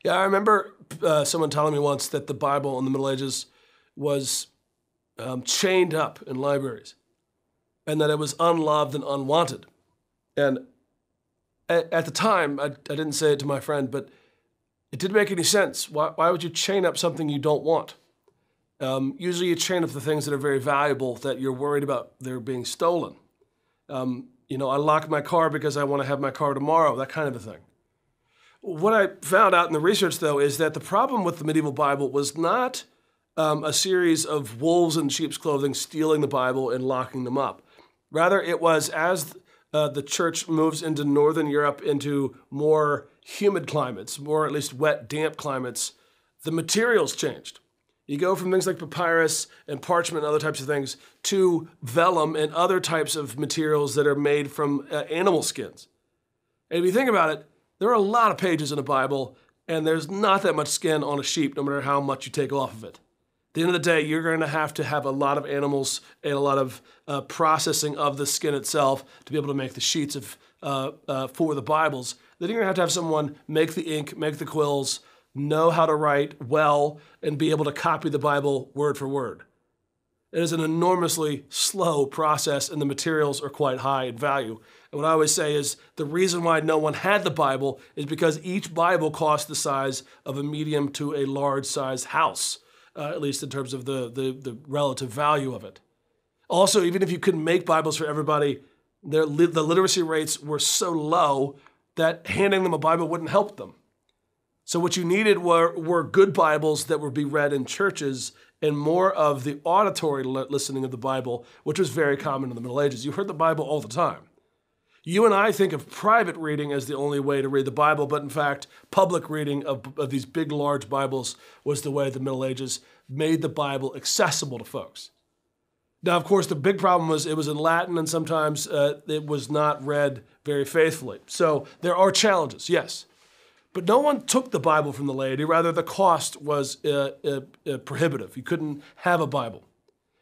Yeah, I remember someone telling me once that the Bible in the Middle Ages was chained up in libraries and that it was unloved and unwanted. And at the time, I didn't say it to my friend, but it didn't make any sense. Why would you chain up something you don't want? Usually you chain up the things that are very valuable that you're worried about they're being stolen. I lock my car because I want to have my car tomorrow, that kind of a thing. What I found out in the research, though, is that the problem with the medieval Bible was not a series of wolves in sheep's clothing stealing the Bible and locking them up. Rather, it was as the church moves into Northern Europe, into more humid climates, more at least wet, damp climates, the materials changed. You go from things like papyrus and parchment and other types of things to vellum and other types of materials that are made from animal skins. And if you think about it, there are a lot of pages in the Bible, and there's not that much skin on a sheep, no matter how much you take off of it. At the end of the day, you're going to have a lot of animals and a lot of processing of the skin itself to be able to make the sheets for the Bibles. Then you're going to have someone make the ink, make the quills, know how to write well, and be able to copy the Bible word for word. It is an enormously slow process, and the materials are quite high in value. And what I always say is the reason why no one had the Bible is because each Bible cost the size of a medium to a large size house, at least in terms of the relative value of it. Also, even if you couldn't make Bibles for everybody, the literacy rates were so low that handing them a Bible wouldn't help them. So what you needed were good Bibles that would be read in churches and more of the auditory listening of the Bible, which was very common in the Middle Ages. You heard the Bible all the time. You and I think of private reading as the only way to read the Bible, but in fact, public reading of these big, large Bibles was the way the Middle Ages made the Bible accessible to folks. Now, of course, the big problem was it was in Latin, and sometimes it was not read very faithfully. So there are challenges, yes. But no one took the Bible from the laity. Rather, the cost was prohibitive. You couldn't have a Bible.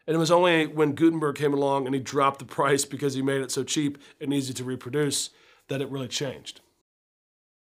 And it was only when Gutenberg came along and he dropped the price because he made it so cheap and easy to reproduce that it really changed.